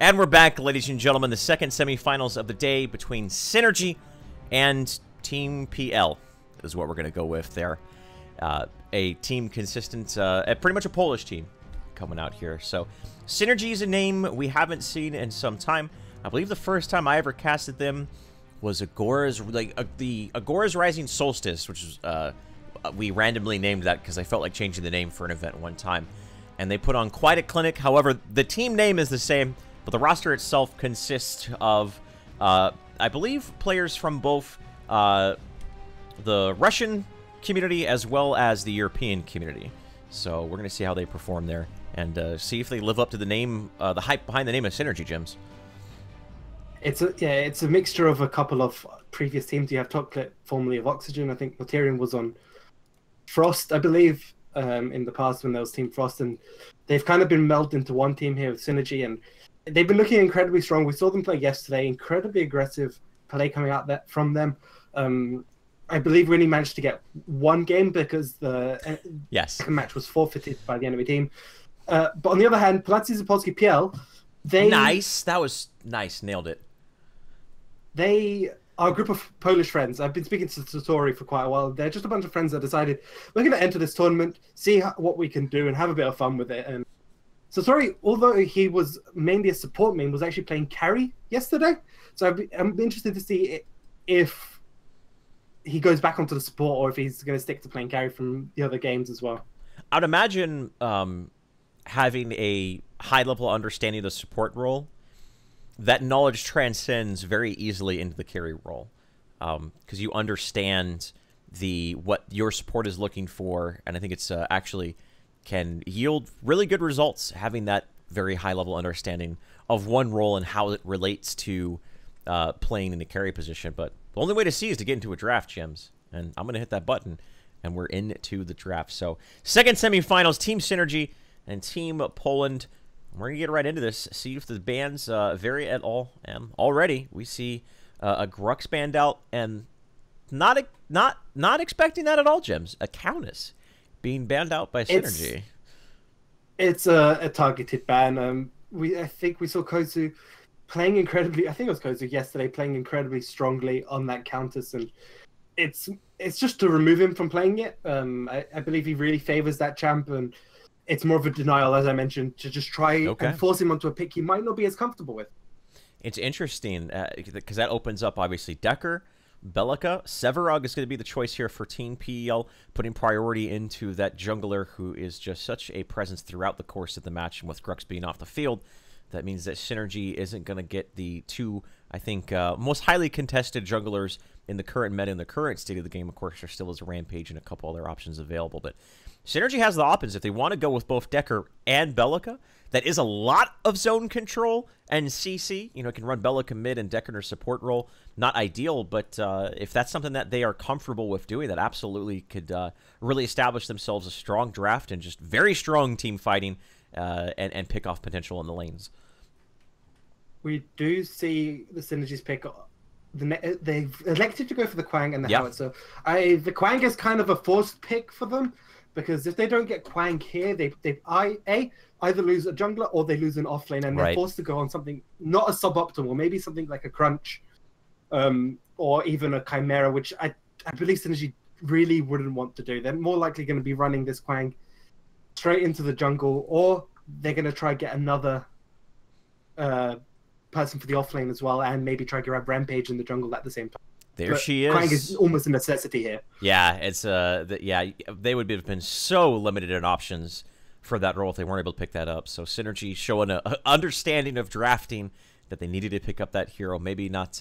And we're back, ladies and gentlemen. The second semifinals of the day between Synergy and Team PL is what we're going to go with there. A team consistent, pretty much a Polish team coming out here. So Synergy is a name we haven't seen in some time. I believe the first time I ever casted them was Agora's, the Agora's Rising Solstice, which was, we randomly named that because I felt like changing the name for an event one time. And they put on quite a clinic. However, the team name is the same, but the roster itself consists of, I believe, players from both the Russian community as well as the European community. So we're going to see how they perform there and see if they live up to the name, the hype behind the name of Synergy, Gyms. It's a mixture of a couple of previous teams. You have Topclip, formerly of Oxygen. I think Materium was on Frost, I believe, in the past when there was Team Frost, and they've kind of been melded into one team here with Synergy, and they've been looking incredibly strong. We saw them play yesterday, incredibly aggressive play coming out from them. I believe we only managed to get one game because the second match was forfeited by the enemy team. But on the other hand, PolacyZpolskiPL, Nice. That was nice. Nailed it. They are a group of Polish friends. I've been speaking to Satori for quite a while. They're just a bunch of friends that decided we're going to enter this tournament, see what we can do, and have a bit of fun with it. And Satori, although he was mainly a support main, was actually playing carry yesterday. So I'm interested to see if he goes back onto the support or if he's going to stick to playing carry from the other games as well. I'd imagine having a high-level understanding of the support role, that knowledge transcends very easily into the carry role, because you understand what your support is looking for, and I think it's actually can yield really good results having that very high-level understanding of one role and how it relates to playing in the carry position. But the only way to see is to get into a draft, Gems, and I'm going to hit that button, and we're into the draft. So second semifinals, Team Synergy and Team Poland. We're going to get right into this, see if the bands vary at all. And already we see a Grux band out, and not expecting that at all, Gems. A Countess being banned out by Synergy. It's a targeted ban. I think we saw Kozu playing incredibly. I think it was Kozu yesterday playing incredibly strongly on that Countess, and it's just to remove him from playing it. I believe he really favors that champ, and it's more of a denial, as I mentioned, to just try and force him onto a pick he might not be as comfortable with. It's interesting because that opens up, obviously, Decker, Belica. Severog is going to be the choice here for Team PEL, putting priority into that jungler who is just such a presence throughout the course of the match. And with Grux being off the field, that means that Synergy isn't going to get the two, I think, most highly contested junglers in the current meta, in the current state of the game. Of course, there still is a Rampage and a couple other options available, but Synergy has the options. If they want to go with both Decker and Belica, that is a lot of zone control and CC. You know, it can run Belica mid and Decker in her support role. Not ideal, but if that's something that they are comfortable with doing, that absolutely could really establish themselves a strong draft and just very strong team fighting and pick off potential in the lanes. We do see the Synergy's pick. They've elected to go for the Quang and the Howard. So the Quang is kind of a forced pick for them, because if they don't get Quang here, they either lose a jungler or they lose an offlane, and they're forced to go on something not a suboptimal, maybe something like a Crunch, or even a Chimera, which I believe Synergy really wouldn't want to do. They're more likely going to be running this Quang straight into the jungle, or they're going to try get another person for the offlane as well, and maybe try to grab Rampage in the jungle at the same time. There she is. Quang is almost a necessity here. Yeah, it's they would have been so limited in options for that role if they weren't able to pick that up. So Synergy showing an understanding of drafting that they needed to pick up that hero. Maybe not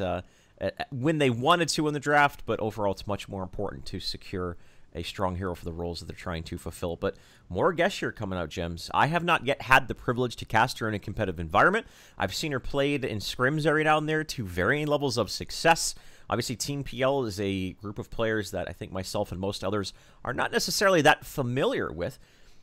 when they wanted to in the draft, but overall it's much more important to secure a strong hero for the roles that they're trying to fulfill. But more Gesture coming out, Gems. I have not yet had the privilege to cast her in a competitive environment. I've seen her played in scrims every now and there to varying levels of success. Obviously, Team PL is a group of players that I think myself and most others are not necessarily that familiar with.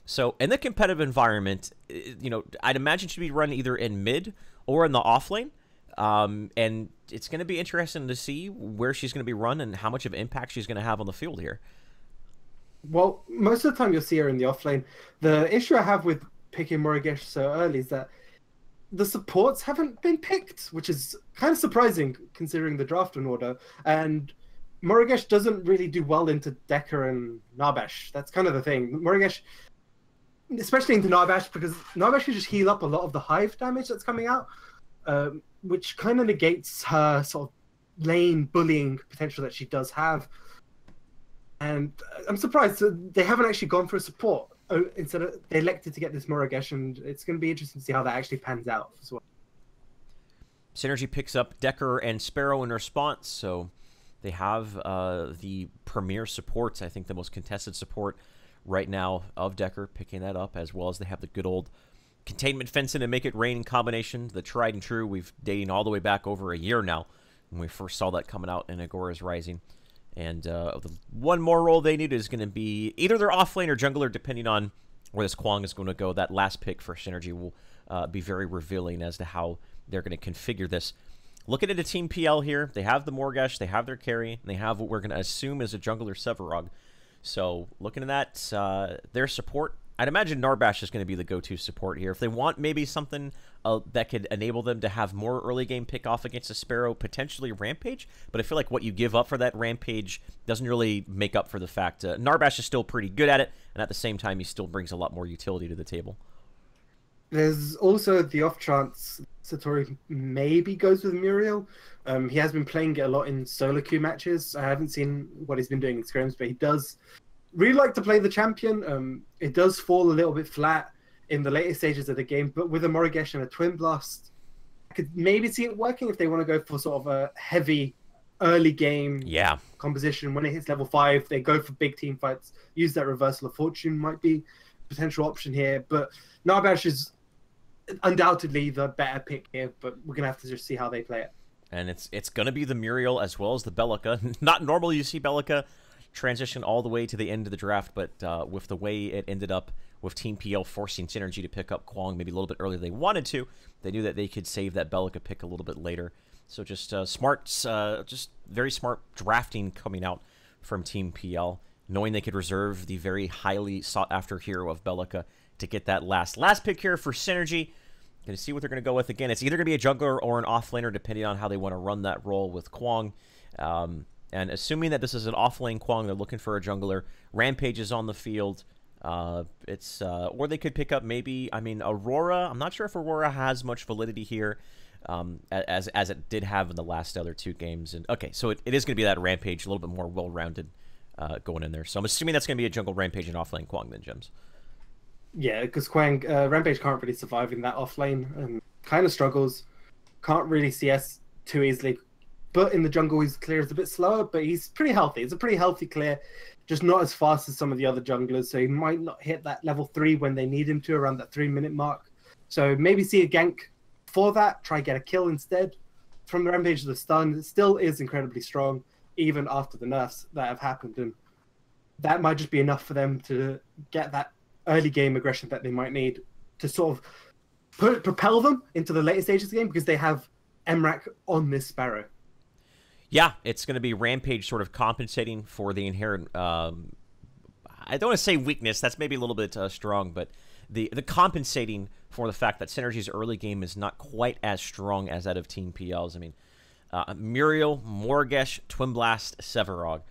So in the competitive environment, you know, I'd imagine she'd be run either in mid or in the off lane. And it's going to be interesting to see where she's going to be run and how much of impact she's going to have on the field here. Well, most of the time you'll see her in the offlane. The issue I have with picking Morigesh so early is that the supports haven't been picked, which is kind of surprising considering the draft in order. And Morigesh doesn't really do well into Decker and Narbash. That's kind of the thing. Morigesh, especially into Narbash, because Narbash can just heal up a lot of the hive damage that's coming out, which kind of negates her sort of lane bullying potential that she does have. And I'm surprised they haven't actually gone for a support. Instead of, they elected to get this Morigesh, and it's going to be interesting to see how that actually pans out as well. Synergy picks up Decker and Sparrow in response, so they have the premier supports, I think the most contested support right now of Decker, picking that up, as well as they have the good old containment fencing and make it rain combination, the tried and true. We've dating all the way back over a year now when we first saw that coming out in Agora's Rising. And the one more role they need is going to be either their offlane or jungler, depending on where this Kwang is going to go. That last pick for Synergy will be very revealing as to how they're going to configure this. Looking at a Team PL here, they have the Morgesh, they have their carry, and they have what we're going to assume is a jungler Sevarog. So looking at that, their support, I'd imagine Narbash is going to be the go-to support here. If they want maybe something that could enable them to have more early game pick off against a Sparrow, potentially Rampage, but I feel like what you give up for that Rampage doesn't really make up for the fact Narbash is still pretty good at it, and at the same time he still brings a lot more utility to the table. There's also the off chance Satori maybe goes with Muriel. He has been playing it a lot in solo queue matches. I haven't seen what he's been doing in scrims, but he does really like to play the champion. It does fall a little bit flat in the later stages of the game, but with a Morigesh and a Twin Blast, I could maybe see it working if they want to go for sort of a heavy early game composition. When it hits level 5, they go for big team fights, use that Reversal of Fortune might be a potential option here, but Narbash is undoubtedly the better pick here, but we're going to have to just see how they play it. And it's going to be the Muriel as well as the Bellica. Not normally you see Bellica transition all the way to the end of the draft, but with the way it ended up with Team PL forcing Synergy to pick up Kwang maybe a little bit earlier than they wanted to, they knew that they could save that Bellica pick a little bit later. So just just very smart drafting coming out from Team PL, knowing they could reserve the very highly sought-after hero of Bellica to get that last pick here for Synergy. Going to see what they're going to go with. Again, it's either going to be a jungler or an offlaner, depending on how they want to run that role with Kwang. And assuming that this is an offlane Kwang, they're looking for a jungler. Rampage is on the field. Or they could pick up maybe, I mean, Aurora. I'm not sure if Aurora has much validity here, as it did have in the last other 2 games. And okay, so it is going to be that Rampage, a little bit more well-rounded going in there. So I'm assuming that's going to be a jungle Rampage and offlane Kwang then, Gems. Yeah, because Kwang, Rampage can't really survive in that offlane. Kind of struggles. Can't really CS too easily. But in the jungle, his clear is a bit slower, but he's pretty healthy. It's a pretty healthy clear, just not as fast as some of the other junglers. So he might not hit that level 3 when they need him to, around that 3-minute mark. So maybe see a gank for that, try get a kill instead. From the Rampage to the stun, it still is incredibly strong, even after the nerfs that have happened. And that might just be enough for them to get that early game aggression that they might need to sort of propel them into the later stages of the game, because they have Emrak on this Sparrow. Yeah, it's going to be Rampage sort of compensating for the inherent, I don't want to say weakness, that's maybe a little bit strong, but the compensating for the fact that Synergy's early game is not quite as strong as that of Team PL's. I mean, Muriel, Morgesh, Twin Blast, Sevarog.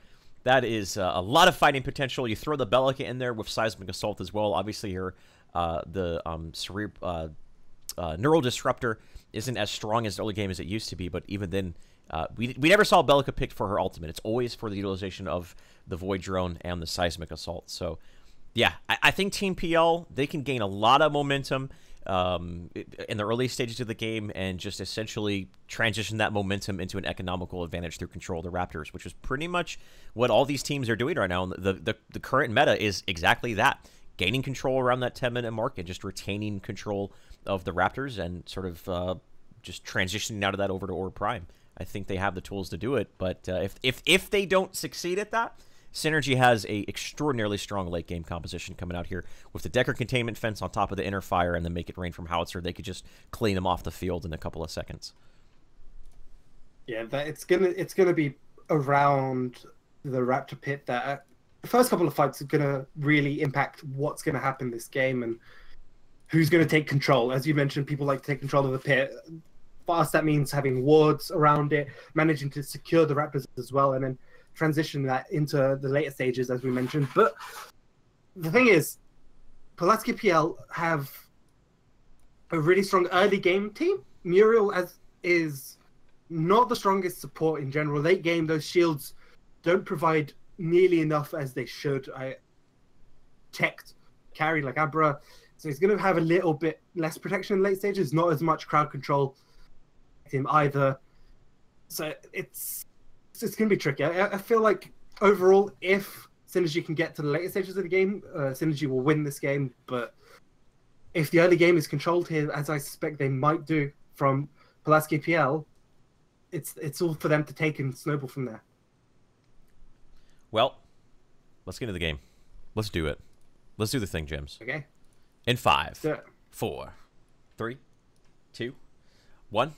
That is a lot of fighting potential. You throw the Bellica in there with Seismic Assault as well. Obviously, here the Neural Disruptor isn't as strong as the early game as it used to be, but even then, we never saw Bellica picked for her ultimate. It's always for the utilization of the Void Drone and the Seismic Assault. So, yeah, I think Team PL, they can gain a lot of momentum in the early stages of the game and just essentially transition that momentum into an economical advantage through control of the Raptors, which is pretty much what all these teams are doing right now. And the current meta is exactly that. Gaining control around that 10-minute mark and just retaining control of the Raptors and sort of just transitioning out of that over to Orb Prime. I think they have the tools to do it, but if they don't succeed at that, Synergy has a extraordinarily strong late game composition coming out here with the Decker containment fence on top of the inner fire and the Make It Rain from Howitzer. They could just clean them off the field in a couple of seconds. Yeah, it's gonna be around the Raptor pit that the first couple of fights are gonna really impact what's gonna happen this game. And who's going to take control. As you mentioned, people like to take control of the pit. For us, that means having wards around it, managing to secure the Raptors as well, and then transition that into the later stages, as we mentioned. But the thing is, PolacyZpolskiPL have a really strong early game team. Muriel is not the strongest support in general. Late game, those shields don't provide nearly enough as they should. I checked carry like Abra, so he's going to have a little bit less protection in late stages, not as much crowd control him either. So it's going to be tricky. I feel like overall, if Synergy can get to the later stages of the game, Synergy will win this game. But if the early game is controlled here, as I suspect they might do from PolacyZpolskiPL, it's all for them to take and snowball from there. Well, let's get into the game. Let's do it. Let's do the thing, Jims. Okay. In 5, 4, 3, 2, 1.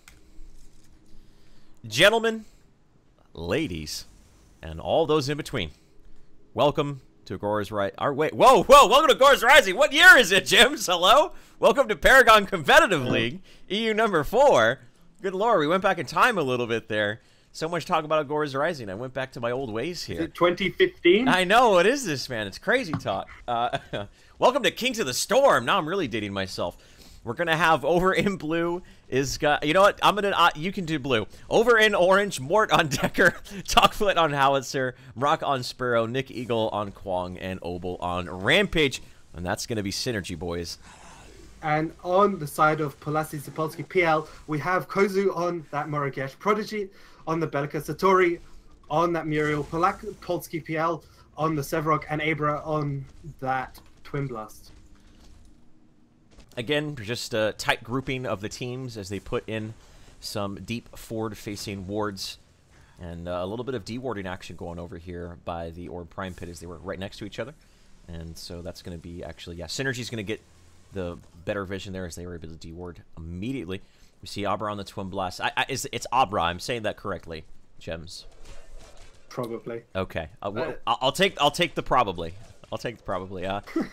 Gentlemen, ladies, and all those in between, welcome to Agora's Rising. Whoa! Welcome to Agora's Rising. What year is it, Jims? Hello? Welcome to Paragon Competitive League, EU number 4. Good lord, we went back in time a little bit there. So much talk about Agora's Rising. I went back to my old ways here. Is it 2015? I know, what is this, man? It's crazy talk. Welcome to Kings of the Storm. Now I'm really dating myself. We're going to have over in blue is... you know what? I'm going to... you can do blue. Over in orange, Mort on Decker, Talkfoot on Howitzer, Mrock on Sparrow, Nick Eagle on Kwong, and Obel on Rampage. And that's going to be Synergy, boys. And on the side of PolacyZpolskiPL, we have Kozu on that Morogesh Prodigy, on the Belka Satori, on that Muriel, PolacyZpolskiPL on the Sevarog, and Abra on that Twin Blast. Again, just a tight grouping of the teams as they put in some deep forward-facing wards and a little bit of dewarding action going over here by the Orb Prime Pit as they were right next to each other. And so that's going to be actually, yeah, Synergy's going to get the better vision there as they were able to deward immediately. We see Abra on the Twin Blast. It's Abra. I'm saying that correctly, Gems. Probably. Okay. I'll take the probably. I'll take the probably.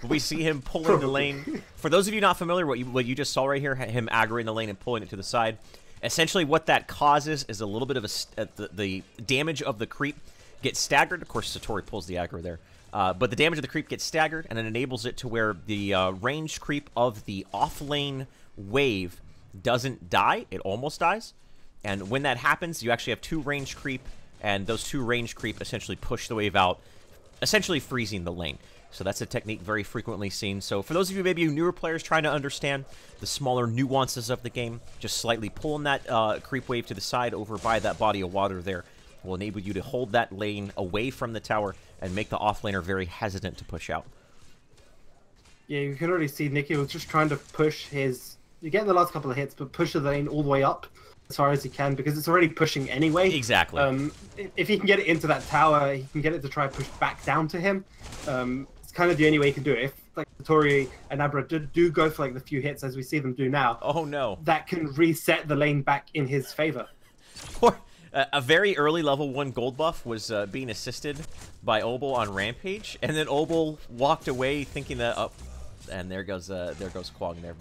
We see him pulling the lane. For those of you not familiar, what you just saw right here, him aggroing the lane and pulling it to the side. Essentially, what that causes is a little bit of the damage of the creep gets staggered. Of course, Satori pulls the aggro there. But the damage of the creep gets staggered, and it enables it to where the ranged creep of the off-lane wave doesn't die. It almost dies. And when that happens, you actually have 2 ranged creep, and those 2 ranged creep essentially push the wave out, essentially freezing the lane. So that's a technique very frequently seen. So for those of you maybe newer players trying to understand the smaller nuances of the game, just slightly pulling that creep wave to the side over by that body of water there will enable you to hold that lane away from the tower and make the offlaner very hesitant to push out. Yeah, you can already see Nicky was just trying to push his... You get the last couple of hits, but push the lane all the way up as far as he can, because it's already pushing anyway. Exactly. If he can get it into that tower, he can get it to try and push back down to him. It's kind of the only way he can do it. If like Satori and Abra do go for like the few hits as we see them do now, oh no, that can reset the lane back in his favor. A very early level 1 gold buff was being assisted by Obel on Rampage, and then Obel walked away thinking that, and there goes Kwong there,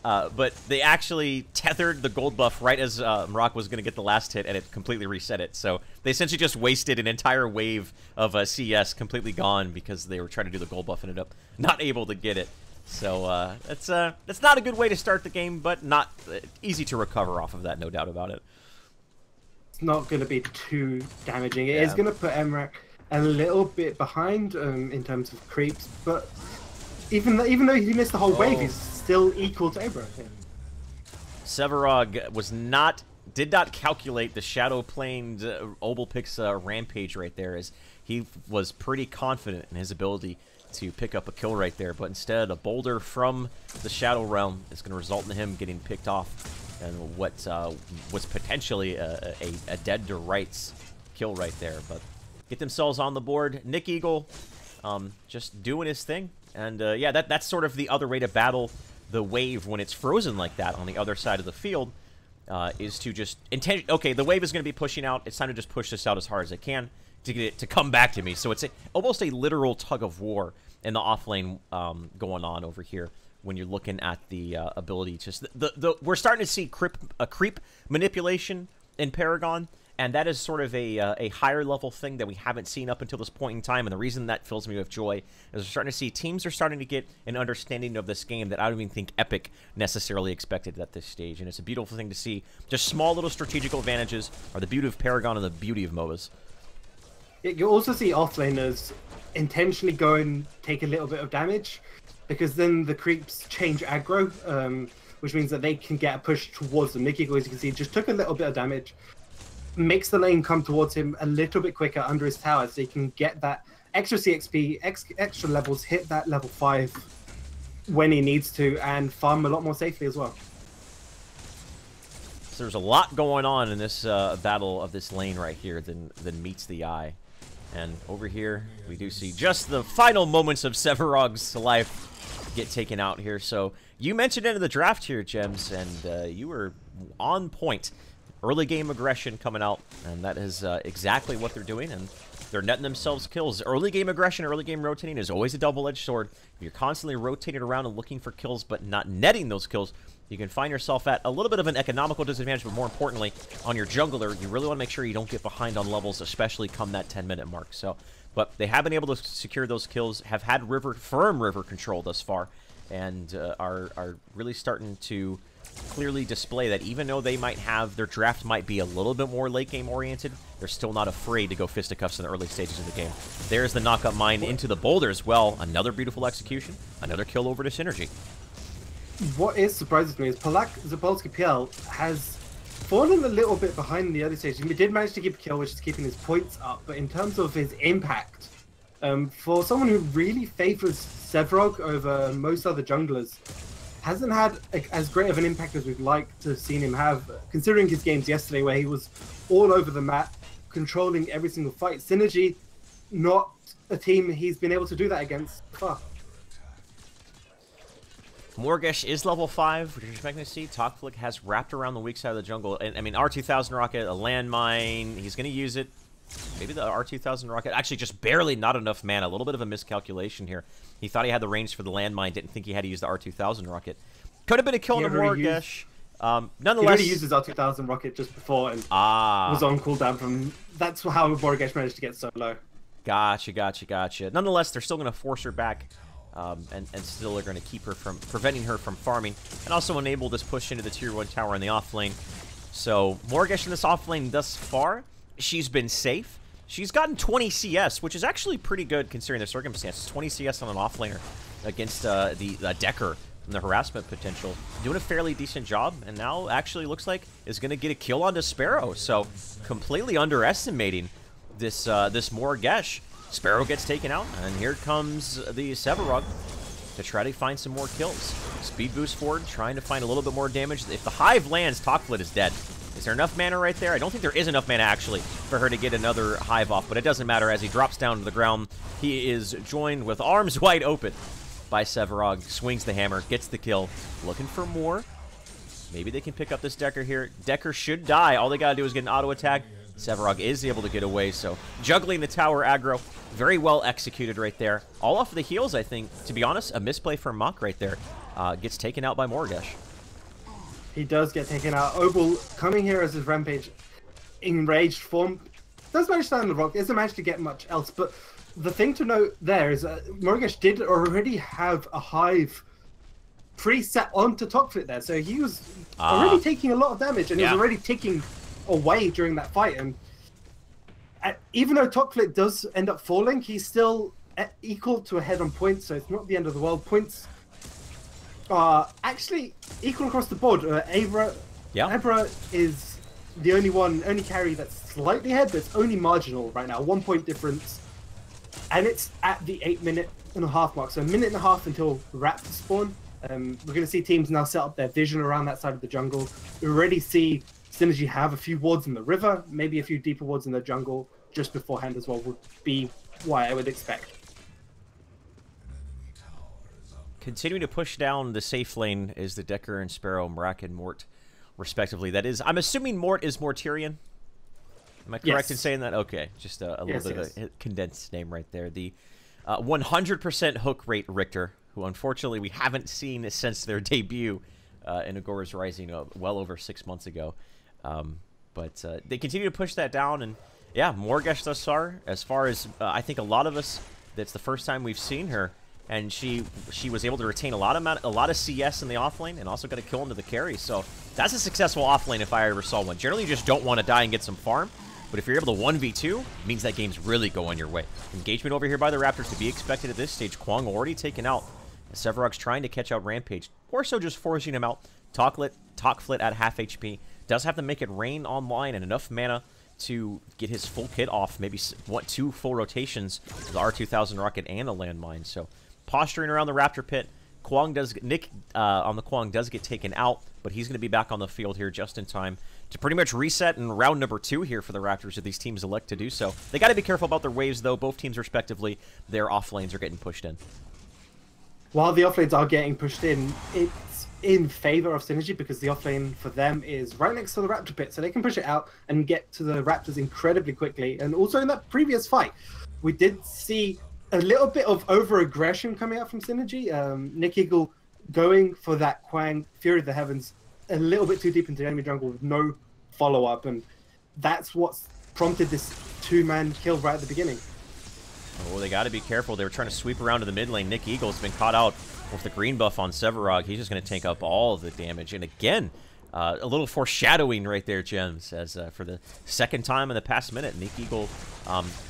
but they actually tethered the gold buff right as Mrock was going to get the last hit, and it completely reset it. So they essentially just wasted an entire wave of CS, completely gone because they were trying to do the gold buff and ended up not able to get it. So that's not a good way to start the game, but not easy to recover off of that, no doubt about it. Not going to be too damaging. It is going to put Emrak a little bit behind in terms of creeps, but even though he missed the whole wave, he's still equal to Abraham. Sevarog did not calculate the shadow planed Obel picks Rampage right there, as he was pretty confident in his ability to pick up a kill right there, but instead a boulder from the Shadow Realm is going to result in him getting picked off. And what was potentially a dead to rights kill right there. But get themselves on the board. Nick Eagle just doing his thing. And yeah, that's sort of the other way to battle the wave when it's frozen like that on the other side of the field, is to just... Okay, the wave is going to be pushing out. It's time to just push this out as hard as I can to get it to come back to me. So it's almost a literal tug of war in the off lane going on over here when you're looking at the ability. Just we're starting to see creep manipulation in Paragon, and that is sort of a higher level thing that we haven't seen up until this point in time. And the reason that fills me with joy is we're starting to see teams are starting to get an understanding of this game that I don't even think Epic necessarily expected at this stage. And it's a beautiful thing to see. Just small little strategical advantages are the beauty of Paragon and the beauty of MOBAs. You also see offlaners intentionally go and take a little bit of damage, because then the creeps change aggro, which means that they can get a push towards them. Nikiko, as you can see, just took a little bit of damage, makes the lane come towards him a little bit quicker under his tower, so he can get that extra CXP, extra levels, hit that level 5 when he needs to, and farm a lot more safely as well. So there's a lot going on in this battle of this lane right here than meets the eye. And over here, we do see just the final moments of Sevarog's life get taken out here. So you mentioned into the draft here, Gems, and you were on point. Early game aggression coming out, and that is exactly what they're doing, and they're netting themselves kills. Early game aggression, early game rotating is always a double-edged sword. If you're constantly rotating around and looking for kills but not netting those kills, you can find yourself at a little bit of an economical disadvantage, but more importantly, on your jungler, you really want to make sure you don't get behind on levels, especially come that 10-minute mark. So, but they have been able to secure those kills, have had firm river control thus far, and are really starting to clearly display that even though they might have, their draft might be a little bit more late game oriented, they're still not afraid to go fisticuffs in the early stages of the game. There's the knockup mine into the boulder as well. Another beautiful execution, another kill over to Synergy. What is surprises me is PolacyZpolskiPL has fallen a little bit behind the early stages. He did manage to keep a kill, which is keeping his points up, but in terms of his impact, for someone who really favors Sevarog over most other junglers, hasn't had as great of an impact as we'd like to have seen him have, considering his games yesterday where he was all over the map, controlling every single fight. Synergy, not a team he's been able to do that against so far. Morgesh is level 5, which you're expecting to see. Tokflick has wrapped around the weak side of the jungle. And I mean, R2000 rocket, a landmine, he's going to use it. Maybe the R2000 rocket, actually just barely not enough mana. A little bit of a miscalculation here. He thought he had the range for the landmine, didn't think he had to use the R2000 rocket. Could have been a kill on Morgesh. Nonetheless, he already used his R2000 rocket just before and was on cooldown from... That's how Morgesh managed to get so low. Gotcha. Nonetheless, they're still going to force her back. And still are going to keep her from preventing her from farming, and also enable this push into the tier 1 tower in the off lane. So Morgesh in this off lane thus far, she's been safe. She's gotten 20 CS, which is actually pretty good considering the circumstances. 20 CS on an off laner against the Decker and the harassment potential. Doing a fairly decent job, and now actually looks like is going to get a kill onto Sparrow. So completely underestimating this Morgesh. Sparrow gets taken out, and here comes the Sevarog to try to find some more kills. Speed boost forward, trying to find a little bit more damage. If the Hive lands, Tokflit is dead. Is there enough mana right there? I don't think there is enough mana, actually, for her to get another Hive off, but it doesn't matter. As he drops down to the ground, he is joined with arms wide open by Sevarog. Swings the hammer, gets the kill. Looking for more. Maybe they can pick up this Decker here. Decker should die. All they gotta do is get an auto attack. Sevarog is able to get away, so juggling the tower aggro, very well executed right there. All off of the heels, I think. To be honest, a misplay from Mach right there. Gets taken out by Morgesh. He does get taken out. Obel coming here as his Rampage enraged form. Does manage to stand on the rock. Doesn't manage to get much else, but the thing to note there is that Morgesh did already have a Hive preset onto Tokflit there, so he was already taking a lot of damage, and he was already ticking away during that fight. And even though Tokflit does end up falling, he's still equal to ahead on points, so it's not the end of the world. Points are actually equal across the board. Abra is the only carry that's slightly ahead, but it's only marginal right now. 1 point difference, and it's at the 8.5 mark, so a minute and a half until Raptors spawn. We're going to see teams now set up their vision around that side of the jungle. We already see Synergy have a few wards in the river, maybe a few deeper wards in the jungle just beforehand as well, would be what I would expect. Continuing to push down the safe lane is the Decker and Sparrow, Mrak and Mort, respectively. That is, I'm assuming Mort is Mortirian. Am I correct in saying that? Okay, just a little bit of a condensed name right there. The 100% hook rate Richter who unfortunately we haven't seen since their debut in Agora's Rising well over 6 months ago. But they continue to push that down, and yeah, Morgesh thus far as I think a lot of us, that's the first time we've seen her, and she was able to retain a lot of CS in the offlane and also got a kill into the carry. So that's a successful offlane if I ever saw one. Generally, you just don't want to die and get some farm. But if you're able to 1v2, it means that game's really going your way. Engagement over here by the Raptors to be expected at this stage. Kwang already taken out. Sevarog's trying to catch out Rampage, or so just forcing him out. Talkflit at half HP. Does have to make it rain online and enough mana to get his full kit off. Maybe 2 full rotations, the R2000 rocket and a landmine. So posturing around the Raptor pit. Nick on the Kwang does get taken out, but he's going to be back on the field here just in time to pretty much reset in round number 2 here for the Raptors if these teams elect to do so. They got to be careful about their waves, though. Both teams, respectively, their off lanes are getting pushed in. While the off lanes are getting pushed in, it's in favor of Synergy because the off lane for them is right next to the Raptor pit, so they can push it out and get to the Raptors incredibly quickly. And also in that previous fight, we did see a little bit of over-aggression coming out from Synergy. Nick Eagle going for that Kwang, Fury of the Heavens, a little bit too deep into the enemy jungle with no follow-up, and that's what's prompted this 2-man kill right at the beginning. Oh, they got to be careful. They were trying to sweep around to the mid lane. Nick Eagle's been caught out with the green buff on Sevarog. He's just going to take up all of the damage. And again, a little foreshadowing right there, Gems, as for the second time in the past minute, Nick Eagle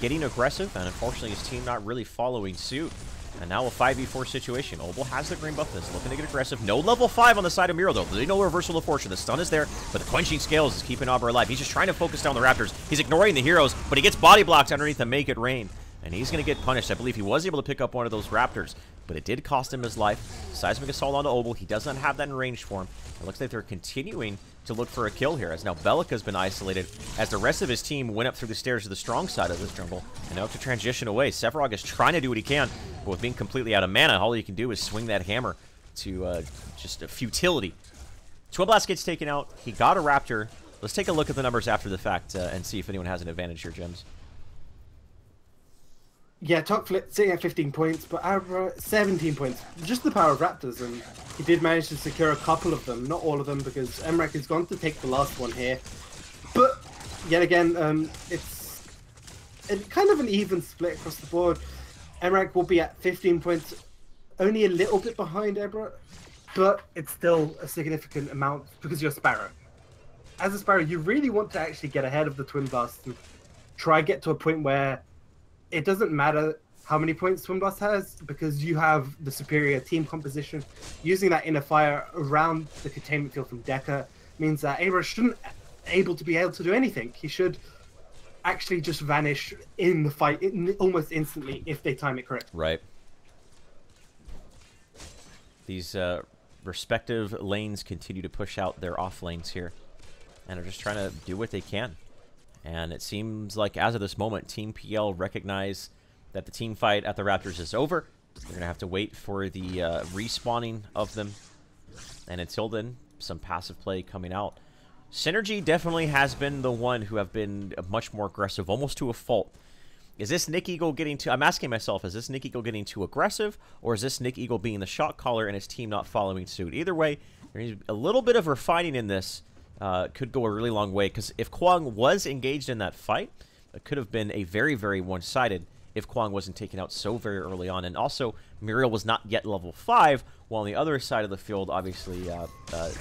getting aggressive, and unfortunately his team not really following suit. And now a 5v4 situation. Obel has the green buff, is looking to get aggressive. No level 5 on the side of Miro, though. There's no reversal of fortune. The stun is there, but the quenching scales is keeping Auber alive. He's just trying to focus down the Raptors. He's ignoring the heroes, but he gets body blocked underneath the Make It Rain. And he's going to get punished. I believe he was able to pick up one of those Raptors, but it did cost him his life. Seismic Assault onto Obel. He does not have that in range for him. It looks like they're continuing to look for a kill here, as now Bellica's been isolated, as the rest of his team went up through the stairs to the strong side of this jungle, and now to transition away. Sevarog is trying to do what he can, but with being completely out of mana, all you can do is swing that hammer to just a futility. Twin Blast gets taken out. He got a Raptor. Let's take a look at the numbers after the fact and see if anyone has an advantage here, Gems. Yeah, Talkflit sitting at 15 points, but Abra 17 points. Just the power of Raptors, and he did manage to secure a couple of them, not all of them, because Emrak is going to take the last one here. But yet again, it's kind of an even split across the board. Emrak will be at 15 points, only a little bit behind Ebra, but it's still a significant amount because you're Sparrow. As a Sparrow, you really want to actually get ahead of the Twin Blast and try get to a point where it doesn't matter how many points Twin Blast has because you have the superior team composition. Using that inner fire around the containment field from Deca means that Abra shouldn't be able to do anything. He should actually just vanish in the fight almost instantly if they time it correct. Right. These respective lanes continue to push out their off lanes here and are just trying to do what they can. And it seems like as of this moment, Team PL recognize that the team fight at the Raptors is over. They're going to have to wait for the respawning of them. And until then, some passive play coming out. Synergy definitely has been the one who have been much more aggressive, almost to a fault. Is this Nick Eagle getting too... I'm asking myself, is this Nick Eagle getting too aggressive? Or is this Nick Eagle being the shot caller and his team not following suit? Either way, there's a little bit of refining in this. Could go a really long way, because if Kwang was engaged in that fight, it could have been a very, very one-sided if Kwang wasn't taken out so very early on. And also, Muriel was not yet level 5, while on the other side of the field, obviously, the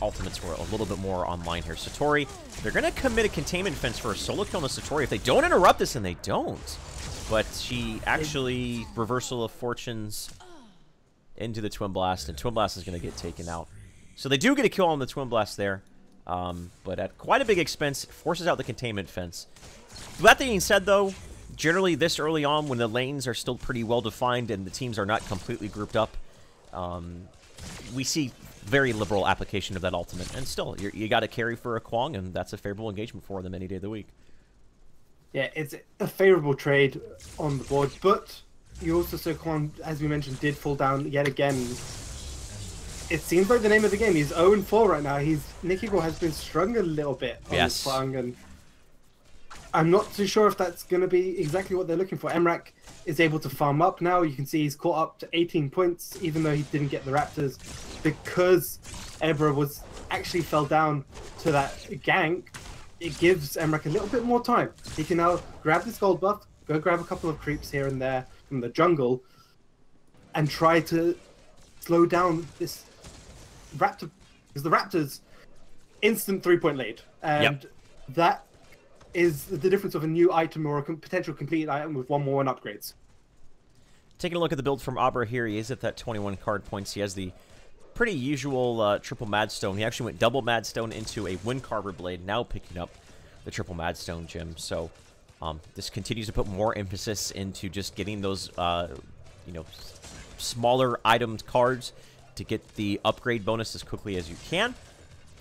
ultimates were a little bit more online here. Satori, they're going to commit a containment fence for a solo kill on the Satori if they don't interrupt this, and they don't. But she actually reversal of fortunes into the Twin Blast, and Twin Blast is going to get taken out. So they do get a kill on the Twin Blast there, but at quite a big expense, forces out the containment fence. That being said, though, generally this early on, when the lanes are still pretty well defined and the teams are not completely grouped up, we see very liberal application of that ultimate. And still, you got to carry for a Kwang, and that's a favorable engagement for them any day of the week. Yeah, it's a favorable trade on the board, but you also saw Kwang, as we mentioned, did fall down yet again. It seems like the name of the game. He's 0-4 right now. Nick Eagle has been strung a little bit on this Kwang, and I'm not too sure if that's going to be exactly what they're looking for. Emrak is able to farm up now. You can see he's caught up to 18 points, even though he didn't get the Raptors, because Ebra was actually fell down to that gank. It gives Emrak a little bit more time. He can now grab this gold buff, go grab a couple of creeps here and there from the jungle, and try to slow down this Raptor, because the Raptors instant 3-point lead, and that is the difference of a new item or a potential complete item with 1/1 upgrades. Taking a look at the build from Abra here, he is at that 21 card points. He has the pretty usual triple Madstone. He actually went double Madstone into a Wind Carver Blade, now picking up the triple Madstone gem. So this continues to put more emphasis into just getting those, you know, smaller item cards to get the upgrade bonus as quickly as you can,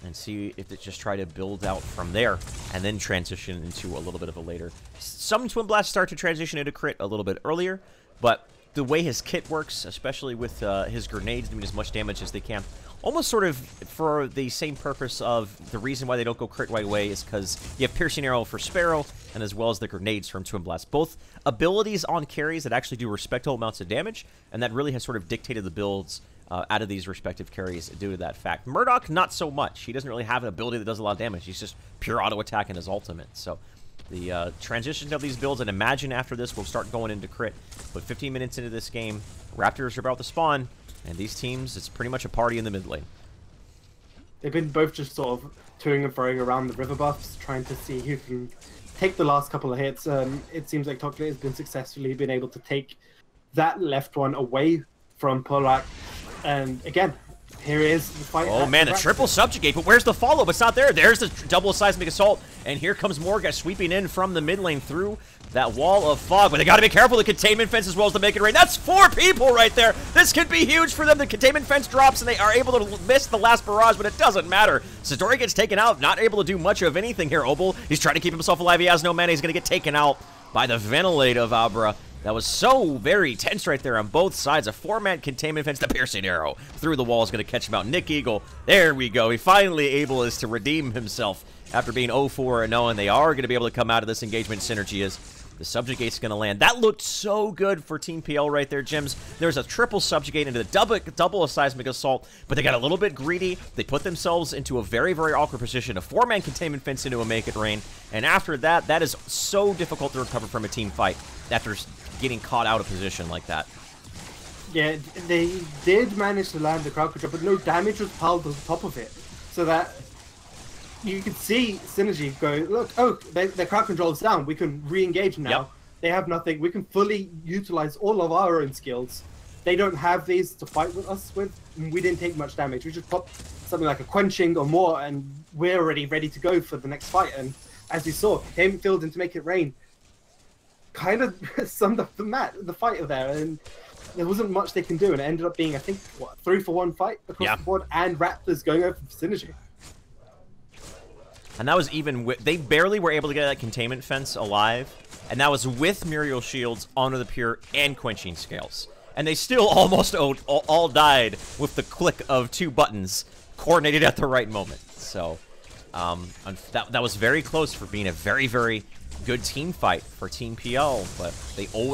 and see if it just try to build out from there, and then transition into a little bit of a later. Some Twin Blasts start to transition into crit a little bit earlier, but the way his kit works, especially with his grenades doing as much damage as they can, almost sort of for the same purpose of the reason why they don't go crit right away is because you have Piercing Arrow for Sparrow, and as well as the grenades from Twin Blast. Both abilities on carries that actually do respectable amounts of damage, and that really has sort of dictated the builds out of these respective carries due to that fact. Murdoch, not so much. He doesn't really have an ability that does a lot of damage. He's just pure auto attack in his ultimate. So the transition of these builds, and imagine after this we'll start going into crit. But 15 minutes into this game, Raptors are about to spawn, and these teams, it's pretty much a party in the mid lane. They've been both just sort of toing and throwing around the river buffs, trying to see who can take the last couple of hits. It seems like Toxic has been successfully been able to take that left one away from Polak. And again, here is the fight. Oh man, the triple subjugate, but where's the follow? It's not there. There's the double seismic assault, and here comes Morga sweeping in from the mid lane through that wall of fog. But they got to be careful. The containment fence as well as the make it rain. That's 4 people right there. This could be huge for them. The containment fence drops, and they are able to miss the last barrage, but it doesn't matter. Satori gets taken out, not able to do much of anything here. Obel, he's trying to keep himself alive. He has no mana. He's going to get taken out by the Ventilate of Abra. That was so very tense right there on both sides. A 4-man containment fence. The Piercing Arrow through the wall is going to catch him out. Nick Eagle, there we go. He finally able is to redeem himself after being 0-4-0, and they are going to be able to come out of this engagement. Synergy is the Subjugate's going to land. That looked so good for Team PL right there, Jims. There's a triple Subjugate into the double Seismic Assault, but they got a little bit greedy. They put themselves into a very, very awkward position. A 4-man containment fence into a Make It Rain, and after that, that is so difficult to recover from a team fight after getting caught out of position like that. Yeah, they did manage to land the crowd control, but no damage was piled on top of it. So that you could see Synergy go, look, oh, their crowd control is down. We can re-engage now. Yep. They have nothing. We can fully utilize all of our own skills. They don't have these to fight with us with. We didn't take much damage. We just popped something like a quenching or more, and we're already ready to go for the next fight. And as you saw, came filled in to Make It Rain. Kind of summed up the fight there, and there wasn't much they can do, and it ended up being, I think, what, 3-for-1 fight across the board, and Raptors going over for Synergy. And that was even with, they barely were able to get that containment fence alive, and that was with Muriel Shields, Honor the Pure, and Quenching Scales. And they still almost all died with the click of 2 buttons coordinated at the right moment. So that was very close for being a very, very good team fight for Team PL, but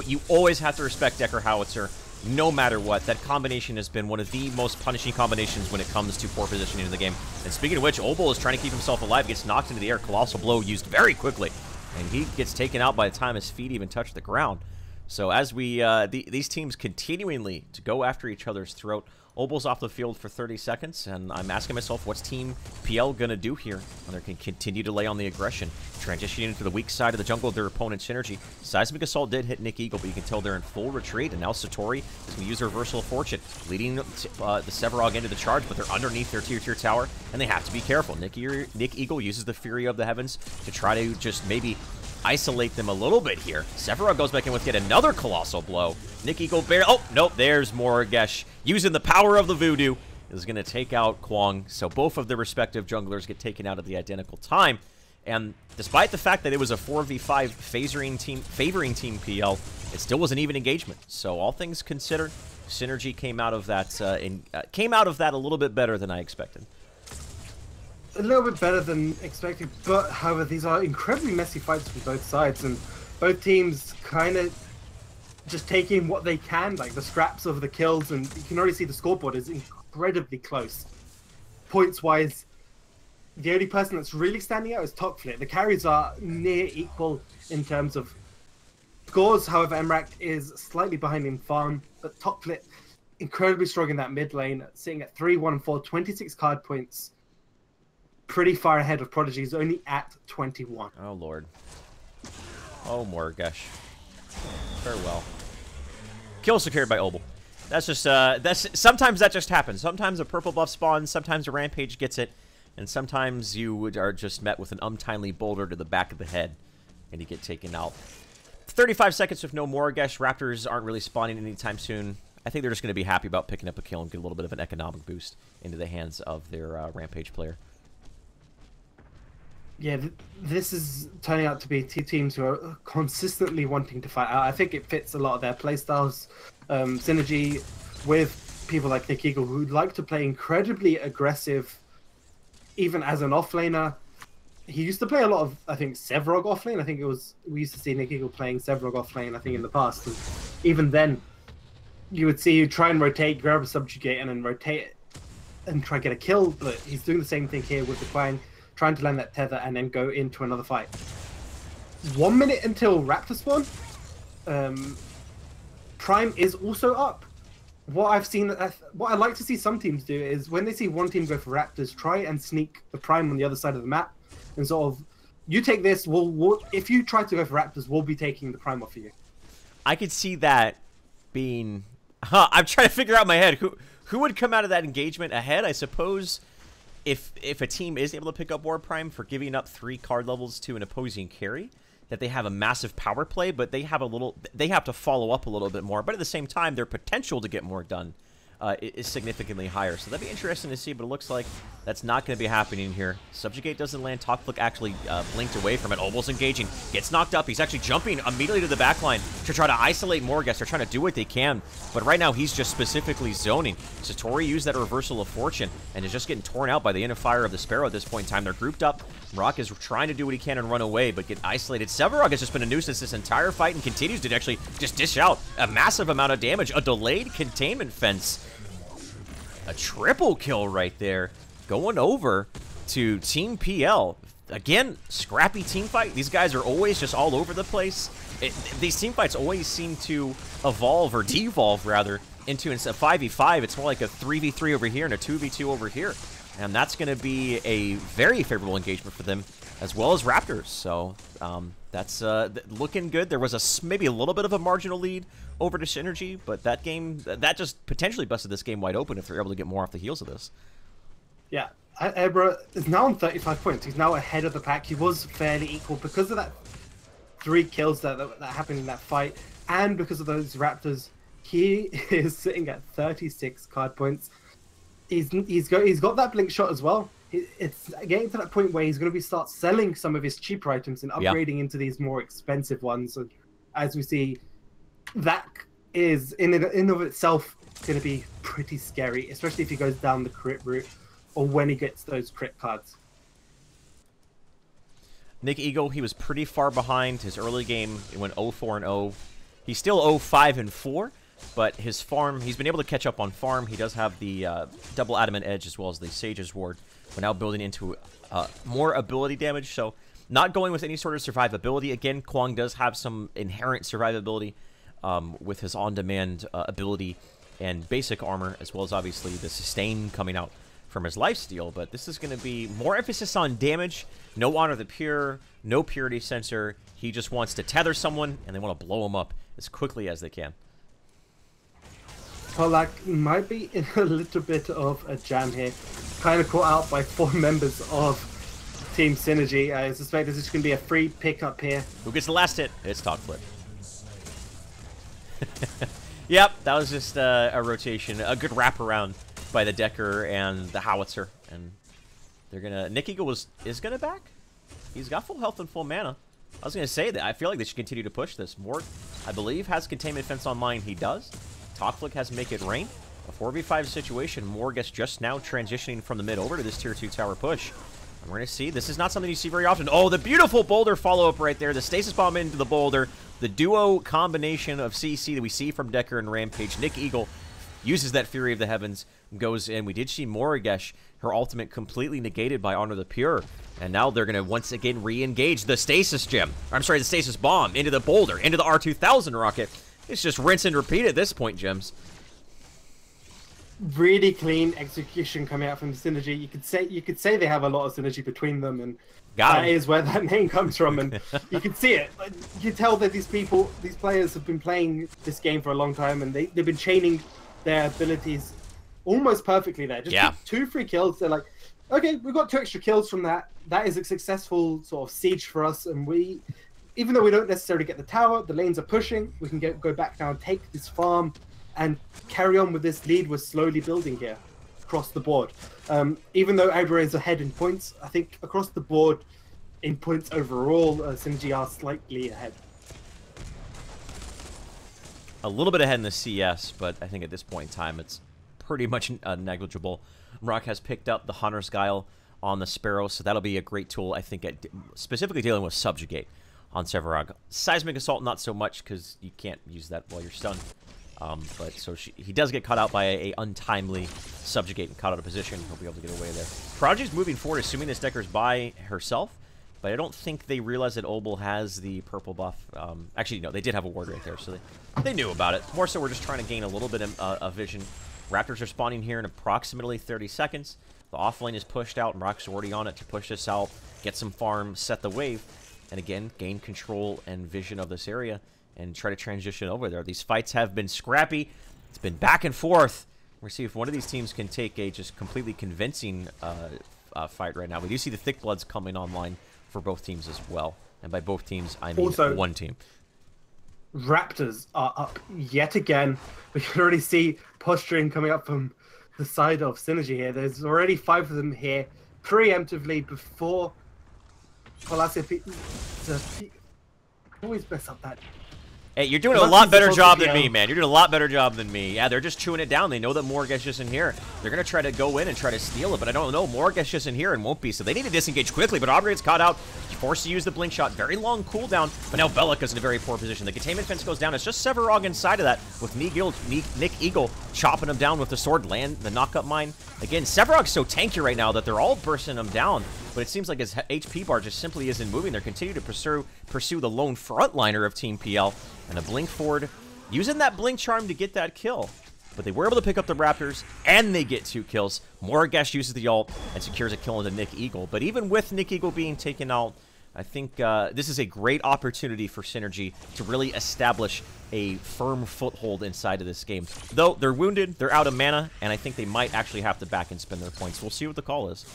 you always have to respect Decker Howitzer no matter what. That combination has been one of the most punishing combinations when it comes to poor positioning in the game. And speaking of which, Obel is trying to keep himself alive, gets knocked into the air, Colossal Blow used very quickly, and he gets taken out by the time his feet even touch the ground. So as we, these teams continuingly to go after each other's throat. Obel's off the field for 30 seconds, and I'm asking myself, what's Team PL going to do here when they can continue to lay on the aggression, transitioning into the weak side of the jungle of their opponent's Synergy. Seismic Assault did hit Nick Eagle, but you can tell they're in full retreat, and now Satori is going to use a Reversal of Fortune, leading the Sevarog into the charge, but they're underneath their tier tower, and they have to be careful. Nick Eagle uses the Fury of the Heavens to try to just maybe isolate them a little bit here. Sevarog goes back in with yet another Colossal Blow. Nick Eagle oh, nope, there's Moragesh using the power of the Voodoo, is going to take out Kwong. So both of the respective junglers get taken out at the identical time. And despite the fact that it was a 4v5 favoring Team PL, it still was an even engagement. So all things considered, Synergy came out of that a little bit better than I expected. a little bit better than expected, but however, these are incredibly messy fights from both sides, and both teams kind of just taking what they can, like the scraps of the kills, and you can already see the scoreboard is incredibly close. Points-wise, the only person that's really standing out is Tokflit. The carries are near equal in terms of scores, however, Emrak is slightly behind in farm, but Tokflit incredibly strong in that mid lane, sitting at 3-1-4, 26 card points. Pretty far ahead of Prodigy, is only at 21. Oh, Lord. Oh, Morgesh. Farewell. Kill secured by Obel. That's just, sometimes that just happens. Sometimes a purple buff spawns, sometimes a rampage gets it, and sometimes you are just met with an untimely boulder to the back of the head, and you get taken out. 35 seconds with no Morgesh. Raptors aren't really spawning anytime soon. I think they're just going to be happy about picking up a kill and get a little bit of an economic boost into the hands of their rampage player. Yeah, this is turning out to be two teams who are consistently wanting to fight out. I think it fits a lot of their playstyles. Synergy with people like Nick Eagle, who like to play incredibly aggressive, even as an offlaner. He used to play a lot of, I think, Sevrog offlane. I think we used to see Nick Eagle playing Sevrog offlane, I think, in the past. And even then, you would see you try and rotate, grab a subjugate, and then rotate and try and get a kill. But he's doing the same thing here with the Quang, trying to land that tether and then go into another fight. 1 minute until Raptor spawn. Prime is also up. What I've seen, what I like to see some teams do is when they see one team go for Raptors, try and sneak the Prime on the other side of the map and sort of, you take this, if you try to go for Raptors, we'll be taking the Prime off of you. I could see that being... I'm trying to figure out in my head who would come out of that engagement ahead. I suppose if a team is able to pick up War Prime for giving up 3 card levels to an opposing carry, that they have a massive power play, but they have to follow up a little bit more. But at the same time, their potential to get more done is significantly higher. So that'd be interesting to see, but it looks like that's not going to be happening here. Subjugate doesn't land. Tokflik actually blinked away from it. Obel's engaging. Gets knocked up. He's actually jumping immediately to the back line to try to isolate Morgesh. They're trying to do what they can, but right now he's just specifically zoning. Satori used that reversal of fortune and is just getting torn out by the inner fire of the Sparrow at this point in time. They're grouped up. Rock is trying to do what he can and run away, but get isolated. Severog has just been a nuisance this entire fight and continues to actually just dish out a massive amount of damage. A delayed containment fence. A triple kill right there. Going over to Team PL. Again, scrappy team fight. These guys are always just all over the place. These team fights always seem to evolve, or devolve rather, into instead of 5v5, it's more like a 3v3 over here and a 2v2 over here. And that's going to be a very favorable engagement for them, as well as Raptors. So that's looking good. There was maybe a little bit of a marginal lead over to Synergy, but that game, that just potentially busted this game wide open if they're able to get more off the heels of this. Yeah, Ebra is now on 35 points. He's now ahead of the pack. He was fairly equal because of that 3 kills that happened in that fight, and because of those Raptors, he is sitting at 36 card points. He's got that blink shot as well. It's getting to that point where he's going to start selling some of his cheaper items and upgrading into these more expensive ones. And as we see, that is in and of itself going to be pretty scary, especially if he goes down the crit route or when he gets those crit cards. Nick Eagle, he was pretty far behind. His early game, it went 0-4-0. He's still 0-5-4. But his farm, he's been able to catch up on farm. He does have the double adamant edge as well as the Sage's Ward. We're now building into more ability damage, so not going with any sort of survivability. Again, Kwang does have some inherent survivability with his on-demand ability and basic armor, as well as obviously the sustain coming out from his lifesteal. But this is going to be more emphasis on damage. No Honor the Pure, no Purity Sensor. He just wants to tether someone, and they want to blow him up as quickly as they can. Polak might be in a little bit of a jam here. Kind of caught out by 4 members of Team Synergy. I suspect this is going to be a free pickup here. Who gets the last hit? It's Tokflik. Yep, that was just a rotation. A good wraparound by the Decker and the Howitzer. And they're going to... Nick Eagle is going to back? He's got full health and full mana. I was going to say that. I feel like they should continue to push this. Mort, I believe, has Containment Fence online. He does. Tokflik has Make It Rain. A 4v5 situation. Morgesh just now transitioning from the mid over to this tier 2 tower push. And we're going to see, this is not something you see very often. Oh, the beautiful boulder follow-up right there. The stasis bomb into the boulder. The duo combination of CC that we see from Decker and Rampage. Nick Eagle uses that Fury of the Heavens, goes in. We did see Morigesh, her ultimate completely negated by Honor the Pure. And now they're going to once again re-engage the stasis gem. I'm sorry, the stasis bomb into the boulder, into the R2000 rocket. It's just rinse and repeat at this point, Gems. Really clean execution coming out from the synergy. You could say they have a lot of synergy between them, and that is where that name comes from. And you can see it. You can tell that these players have been playing this game for a long time, and they've been chaining their abilities almost perfectly there. Just 2 free kills. They're like, okay, we've got 2 extra kills from that. That is a successful sort of siege for us, and even though we don't necessarily get the tower, the lanes are pushing. We can go back now and take this farm and carry on with this lead we're slowly building here across the board. Even though Agro is ahead in points, I think across the board in points overall, Synergy are slightly ahead. A little bit ahead in the CS, but I think at this point in time it's pretty much negligible. Rock has picked up the Hunter's Guile on the Sparrow, so that'll be a great tool, I think, at specifically dealing with Subjugate on Sevarog. Seismic Assault, not so much, because you can't use that while you're stunned. But so he does get caught out by a untimely Subjugate and caught out of position. He'll be able to get away there. Prodigy's moving forward, assuming this Decker's by herself, but I don't think they realize that Obel has the purple buff. Actually, no, they did have a ward right there, so they knew about it. More so, we're just trying to gain a little bit of vision. Raptors are spawning here in approximately 30 seconds. The offlane is pushed out, and Rock's already on it to push this out, get some farm, set the wave, and again, gain control and vision of this area and try to transition over there. These fights have been scrappy. It's been back and forth. We'll see if one of these teams can take a just completely convincing fight right now. We do see the Thick Bloods coming online for both teams as well. And by both teams, I mean also, one team. Raptors are up yet again. We can already see posturing coming up from the side of Synergy here. There's already 5 of them here preemptively before PolacyZpolskiPL. Always mess up that. Hey, you're doing a lot better job than me, man. You're doing a lot better job than me. Yeah, they're just chewing it down. They know that Morigesh is in here. They're going to try to go in and try to steal it, but I don't know. Morigesh is in here and won't be, so they need to disengage quickly, but Aubrey gets caught out. Forced to use the blink shot. Very long cooldown, but now Bellica's in a very poor position. The containment fence goes down. It's just Sevarog inside of that with Nick Eagle chopping him down with the sword, land the knock-up mine. Again, Sevarog's so tanky right now that they're all bursting him down, but it seems like his HP bar just simply isn't moving. They're continuing to pursue the lone frontliner of Team PL. And a blink forward, using that blink charm to get that kill. But they were able to pick up the Raptors, and they get 2 kills. Morigesh uses the ult and secures a kill into Nick Eagle. But even with Nick Eagle being taken out, I think this is a great opportunity for Synergy to really establish a firm foothold inside of this game. Though they're wounded, they're out of mana, and I think they might actually have to back and spend their points. We'll see what the call is.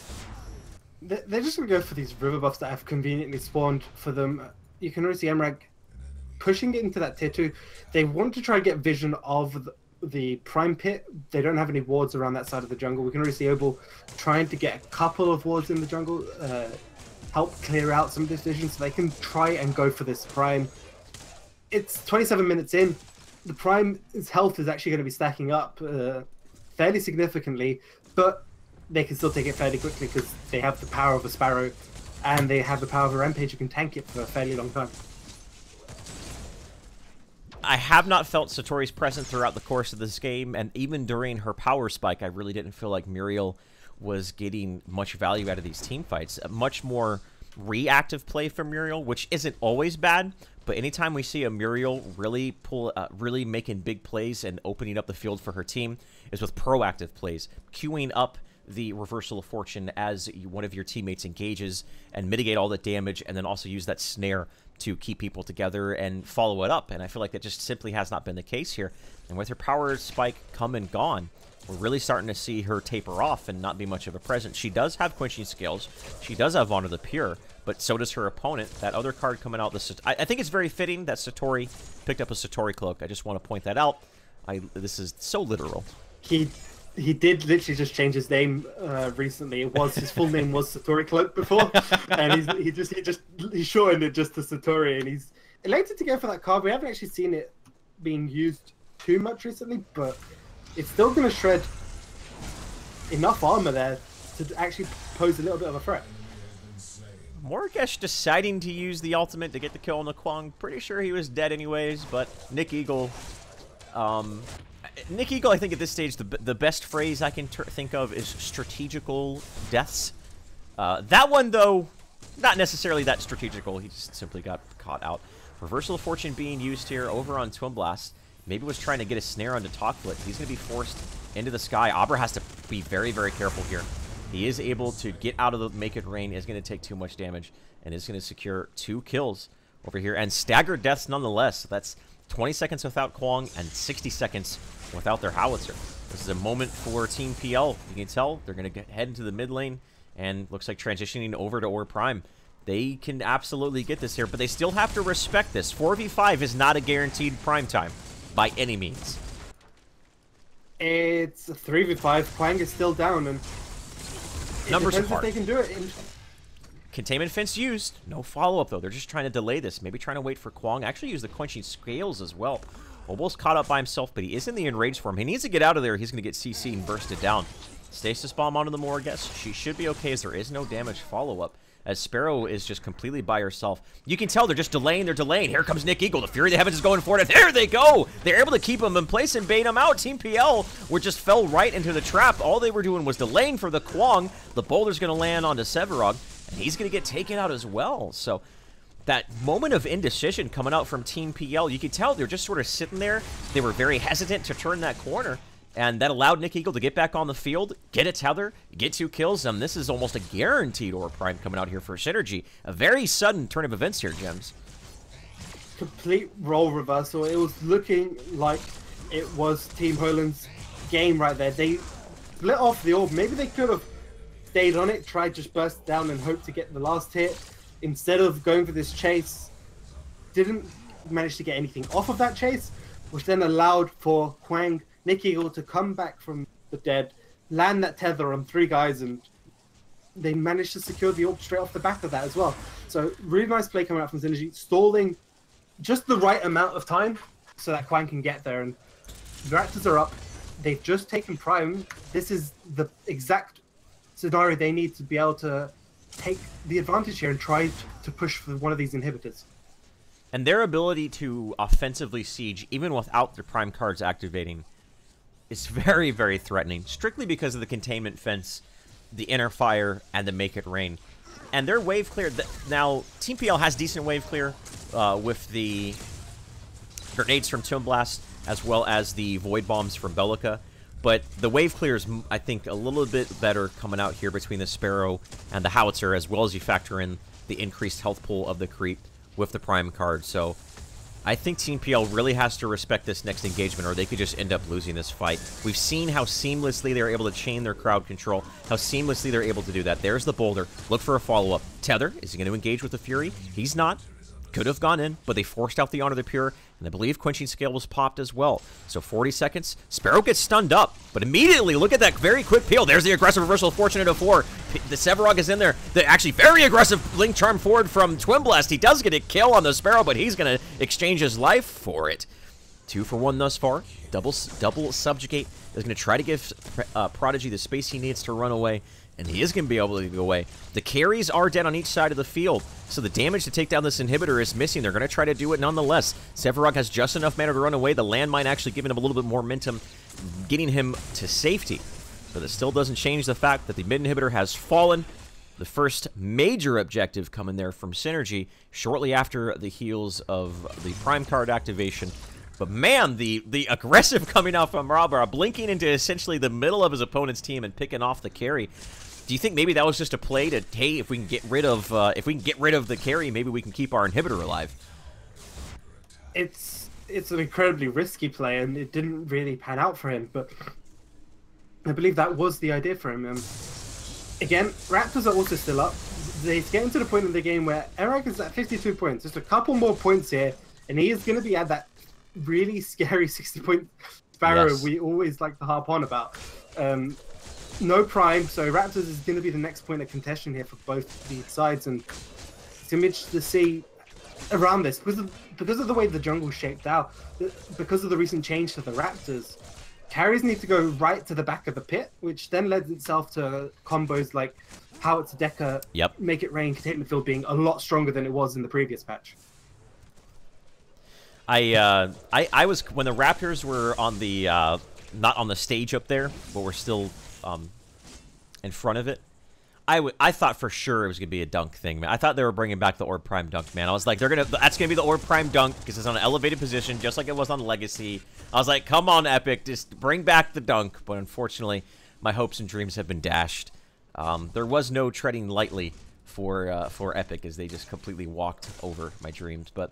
They're just going to go for these river buffs that have conveniently spawned for them. You can already see Emrag pushing it into that tier 2. They want to try and get vision of the prime pit. They don't have any wards around that side of the jungle. We can already see Obel trying to get a couple of wards in the jungle, help clear out some of this vision so they can try and go for this prime. It's 27 minutes in. The prime's health is actually going to be stacking up fairly significantly, but they can still take it fairly quickly because they have the power of a Sparrow and they have the power of a Rampage who can tank it for a fairly long time. I have not felt Satori's presence throughout the course of this game, and even during her power spike, I really didn't feel like Muriel was getting much value out of these team fights. A much more reactive play from Muriel, which isn't always bad, but anytime we see a Muriel really really making big plays and opening up the field for her team is with proactive plays, queuing up the reversal of fortune as one of your teammates engages and mitigate all the damage, and then also use that snare to keep people together and follow it up. And I feel like that just simply has not been the case here. And with her power spike come and gone, we're really starting to see her taper off and not be much of a presence. She does have quenching skills. She does have Honor the Pure, but so does her opponent. That other card coming out, I think it's very fitting that Satori picked up a Satori cloak. I just want to point that out. This is so literal. He did literally just change his name recently. His full name was Satori Cloak before, and he shortened it just to Satori, and he's elated to go for that card. We haven't actually seen it being used too much recently, but it's still going to shred enough armor there to actually pose a little bit of a threat. Morgesh deciding to use the ultimate to get the kill on the Kwang. Pretty sure he was dead anyways, but Nick Eagle... Nick Eagle, I think at this stage, the best phrase I can think of is strategical deaths. That one, though, not necessarily that strategical. He just simply got caught out. Reversal of Fortune being used here over on Twin Blast. Maybe was trying to get a snare onto Talkflip. He's going to be forced into the sky. Abra has to be very, very careful here. He is able to get out of the Make It Rain. Is going to take too much damage and is going to secure 2 kills over here. And staggered deaths nonetheless. That's 20 seconds without Kwang and 60 seconds without their Howitzer. This is a moment for Team PL. You can tell they're going to head into the mid lane and looks like transitioning over to Ore Prime. They can absolutely get this here, but they still have to respect this. 4v5 is not a guaranteed prime time by any means. It's a 3v5. Kwang is still down, and numbers depends apart. if they can do it. Containment Fence used. No follow-up, though. They're just trying to delay this. Maybe trying to wait for Kwang. Actually use the Quenching Scales as well. Almost caught up by himself, but he is in the enraged form. He needs to get out of there. He's going to get CC'd and bursted down. Stasis Bomb onto the Morgesh. She should be okay as there is no damage follow-up, as Sparrow is just completely by herself. You can tell they're just delaying. They're delaying. Here comes Nick Eagle. The Fury of the Heavens is going for it. And there they go. They're able to keep him in place and bait him out. Team PL just fell right into the trap. All they were doing was delaying for the Kwang. The boulder's going to land onto Severog, and he's going to get taken out as well. So that moment of indecision coming out from Team PL, you could tell they're just sort of sitting there. They were very hesitant to turn that corner. And that allowed Nick Eagle to get back on the field, get a tether, get 2 kills. And this is almost a guaranteed Ore Prime coming out here for Synergy. A very sudden turn of events here, Gems. Complete role reversal. It was looking like it was Team Poland's game right there. They split off the orb. Maybe they could have stayed on it, tried just burst down and hope to get the last hit. Instead of going for this chase, didn't manage to get anything off of that chase, which then allowed for Kwang, Nick Eagle to come back from the dead, land that tether on 3 guys, and they managed to secure the orb straight off the back of that as well. So really nice play coming out from Synergy, stalling just the right amount of time so that Kwang can get there. And the Raptors are up. They've just taken Prime. This is the exact scenario they need to be able to take the advantage here and try to push for one of these inhibitors. And their ability to offensively siege, even without their Prime cards activating, is very, very threatening, strictly because of the Containment Fence, the Inner Fire, and the Make It Rain. And their wave clear, now, Team PL has decent wave clear with the grenades from Twin Blast, as well as the Void Bombs from Bellica. But the wave clear is, I think, a little bit better coming out here between the Sparrow and the Howitzer, as well as you factor in the increased health pool of the Creep with the Prime card. So I think Team PL really has to respect this next engagement, or they could just end up losing this fight. We've seen how seamlessly they're able to chain their crowd control, how seamlessly they're able to do that. There's the boulder. Look for a follow-up. Tether, is he going to engage with the Fury? He's not. Could have gone in, but they forced out the Honor the Pure, and I believe Quenching Scale was popped as well. So 40 seconds. Sparrow gets stunned up, but immediately, look at that very quick peel. There's the aggressive reversal of Fortune into 4. The Severog is in there. The actually very aggressive Link Charm forward from Twin Blast. He does get a kill on the Sparrow, but he's going to exchange his life for it. 2 for 1 thus far. Double Subjugate is going to try to give Prodigy the space he needs to run away, and he is going to be able to go away. The carries are dead on each side of the field, so the damage to take down this inhibitor is missing. They're going to try to do it nonetheless. Severog has just enough mana to run away. The landmine actually giving him a little bit more momentum, getting him to safety. But it still doesn't change the fact that the mid inhibitor has fallen. The first major objective coming there from Synergy shortly after the heels of the Prime card activation. But man, the aggressive coming out from Rabara, blinking into essentially the middle of his opponent's team and picking off the carry. Do you think maybe that was just a play to, hey, if we can get rid of the carry, maybe we can keep our inhibitor alive? It's an incredibly risky play, and it didn't really pan out for him. But I believe that was the idea for him. Again, Raptors are also still up. They're getting to the point in the game where Eric is at 52 points. Just a couple more points here, and he is going to be at that really scary 60-point Sparrow we always like to harp on about. No Prime, so Raptors is going to be the next point of contention here for both the sides, and it's image to see around this because of the way the jungle shaped out, because of the recent change to the Raptors. carries need to go right to the back of the pit, which then lends itself to combos like Howitzer Decker, Make It Rain, Containment Field being a lot stronger than it was in the previous patch. I was, when the Raptors were on the not on the stage up there, but we're still in front of it. I thought for sure it was gonna be a dunk thing, man. I thought they were bringing back the Orb Prime dunk, man. I was like, that's gonna be the Orb Prime dunk because it's on an elevated position, just like it was on Legacy. I was like, come on, Epic, just bring back the dunk. But unfortunately, my hopes and dreams have been dashed. There was no treading lightly for Epic as they just completely walked over my dreams. But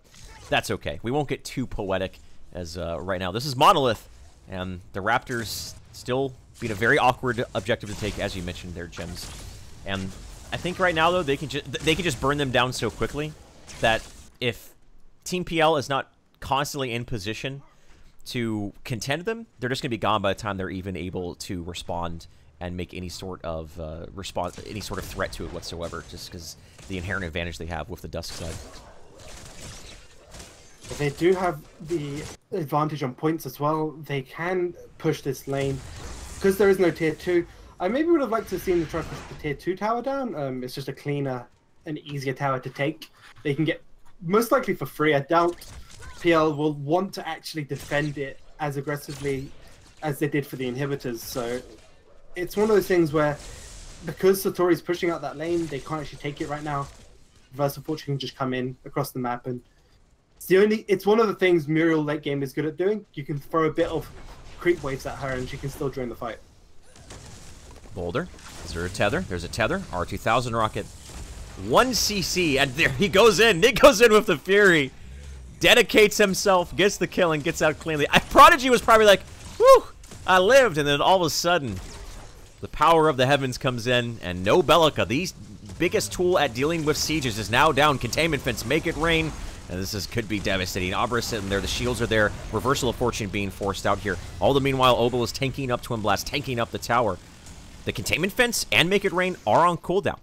that's okay. We won't get too poetic as right now. This is Monolith, and the Raptors still being a very awkward objective to take, as you mentioned, their gems. And I think right now, though, they can just burn them down so quickly that if Team PL is not constantly in position to contend them, they're just going to be gone by the time they're even able to respond and make any sort of threat to it whatsoever, just because the inherent advantage they have with the Dusk side. They do have the advantage on points as well. They can push this lane because there is no tier 2. I maybe would have liked to have seen them try to push the tier 2 tower down. It's just a cleaner and easier tower to take. They can get, most likely for free. I doubt PL will want to actually defend it as aggressively as they did for the inhibitors. So it's one of those things where, because Satori's pushing out that lane, they can't actually take it right now. Versal Fortune can just come in across the map, and it's one of the things Muriel late game is good at doing. You can throw a bit of creep waves at her and she can still join the fight. Boulder. Is there a tether? There's a tether. R2000 rocket. 1 CC, and there he goes in. Nick goes in with the Fury. Dedicates himself, gets the kill, and gets out cleanly. Prodigy was probably like, whew, I lived. And then all of a sudden, the power of the heavens comes in, and no Bellica. The biggest tool at dealing with sieges is now down. Containment Fence, Make It Rain. And this could be devastating. Abra sitting there. The shields are there. Reversal of Fortune being forced out here. All the meanwhile, Obel is tanking up Twin Blast, tanking up the tower. The Containment Fence and Make It Rain are on cooldown.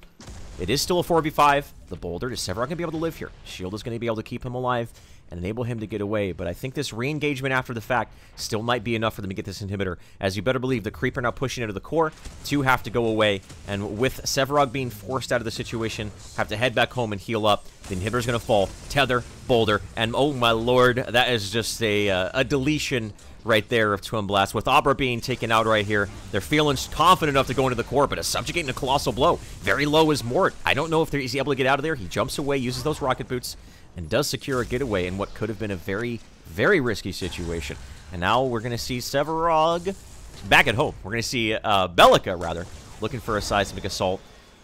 It is still a 4v5. The Boulder is Sevarog going to be able to live here. Shield is going to be able to keep him alive and enable him to get away. But I think this re-engagement after the fact still might be enough for them to get this inhibitor. As you better believe, the Creeper now pushing into the core. 2 have to go away. And with Sevarog being forced out of the situation, have to head back home and heal up. The inhibitor's going to fall. Tether, Boulder, and oh my lord, that is just a deletion right there of Twin Blast. With Abra being taken out right here, they're feeling confident enough to go into the core, but a subjugating a colossal blow. Very low is Mort. I don't know if he's able to get out of there. He jumps away, uses those rocket boots, and does secure a getaway in what could have been a very, very risky situation. And now we're going to see Sevarog back at home. We're going to see Bellica, rather, looking for a seismic assault.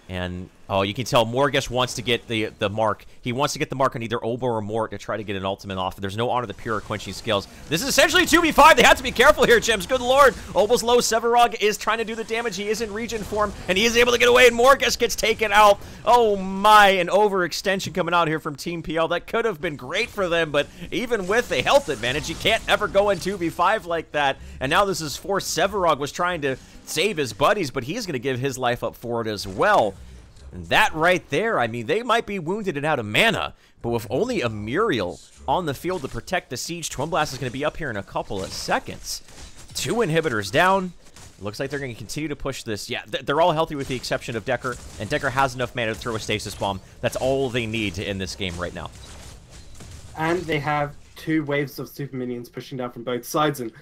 And, oh, you can tell Morgus wants to get the mark. He wants to get the mark on either Obo or Mort to try to get an ultimate off. There's no Honor the Pure or Quenching Scales. This is essentially 2v5. They have to be careful here, Gems. Good lord. Obo's low. Sevarog is trying to do the damage. He is in region form, and he is able to get away, and Morgus gets taken out. Oh, my. An overextension coming out here from Team PL. That could have been great for them, but even with a health advantage, you can't ever go in 2v5 like that. And now this is for Sevarog was trying to save his buddies, but he's going to give his life up for it as well. And that right there, I mean, they might be wounded and out of mana, but with only a Muriel on the field to protect the siege, Twin Blast is going to be up here in a couple of seconds. 2 inhibitors down. Looks like they're going to continue to push this. Yeah, they're all healthy with the exception of Decker, and Decker has enough mana to throw a stasis bomb. That's all they need to end this game right now. And they have 2 waves of super minions pushing down from both sides, and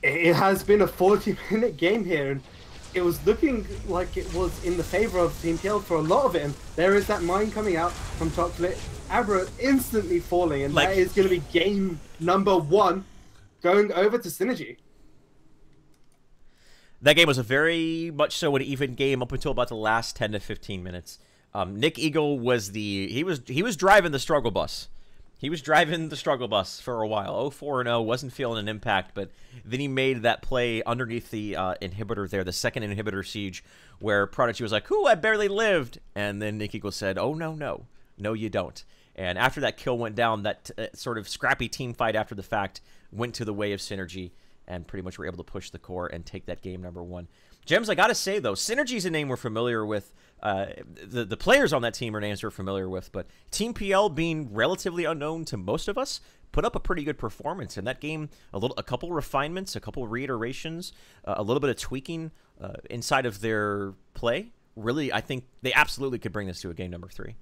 it has been a 40-minute game here, and it was looking like it was in the favor of Team PL for a lot of it, and there is that mine coming out from top split. Abra instantly falling, and that is going to be game number 1 going over to Synergy. That game was a very much so an even game up until about the last 10 to 15 minutes. Nick Eagle was he was driving the struggle bus. He was driving the struggle bus for a while. 0-4-0, wasn't feeling an impact, but then he made that play underneath the inhibitor there, the second inhibitor siege, where Prodigy was like, "Ooh, I barely lived," and then Nick Eagle said, "Oh, no, you don't." And after that kill went down, that sort of scrappy team fight after the fact went to the way of Synergy, and pretty much were able to push the core and take that game number 1. Gems, I gotta say, though, Synergy's a name we're familiar with. The players on that team are names we're familiar with, but Team PL being relatively unknown to most of us, put up a pretty good performance in that game. A couple refinements, a couple reiterations, a little bit of tweaking inside of their play. Really, I think they absolutely could bring this to a game number 3.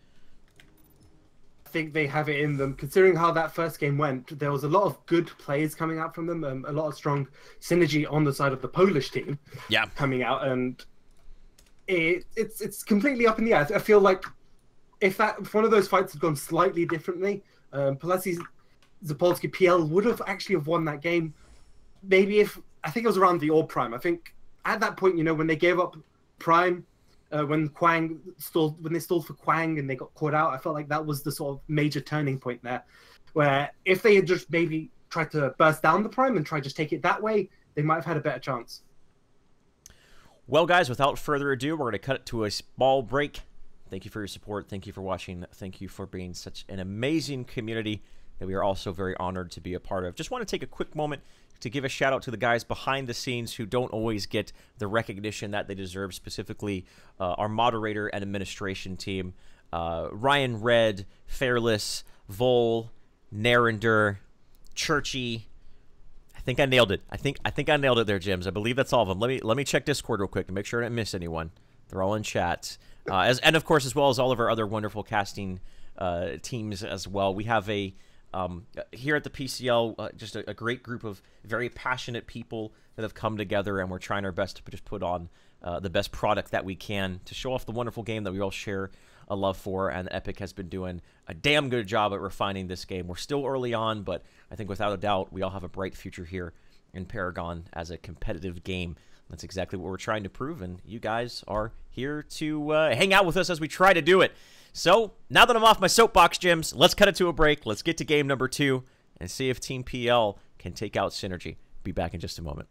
I think they have it in them. Considering how that first game went, there was a lot of good plays coming out from them, a lot of strong synergy on the side of the Polish team coming out, and it's completely up in the air. I feel like if one of those fights had gone slightly differently, PolacyZpolskiPL would have actually won that game. Maybe I think it was around the Orb Prime. I think at that point, when they gave up Prime, when they stalled for Kwang and they got caught out, I felt like that was the sort of major turning point there, where if they had just maybe tried to burst down the Prime and try to just take it that way, they might have had a better chance. Well, guys, without further ado, we're going to cut it to a small break. Thank you for your support. Thank you for watching. Thank you for being such an amazing community that we are also very honored to be a part of. Just want to take a quick moment to give a shout out to the guys behind the scenes who don't always get the recognition that they deserve, specifically our moderator and administration team, Ryan Red, Fairless, Vol, Narender, Churchy. I think I nailed it. I think I nailed it there, Jims. I believe that's all of them. Let me check Discord real quick to make sure I didn't miss anyone. They're all in chat. And of course, as well as all of our other wonderful casting teams as well. We have here at the PCL, just a great group of very passionate people that have come together, and we're trying our best to just put on the best product that we can to show off the wonderful game that we all share a love for, and Epic has been doing a damn good job at refining this game. We're still early on, but I think without a doubt, we all have a bright future here in Paragon as a competitive game. That's exactly what we're trying to prove, and you guys are here to hang out with us as we try to do it. So, now that I'm off my soapbox, Jims, let's cut it to a break. Let's get to game number 2 and see if Team PL can take out Synergy. Be back in just a moment.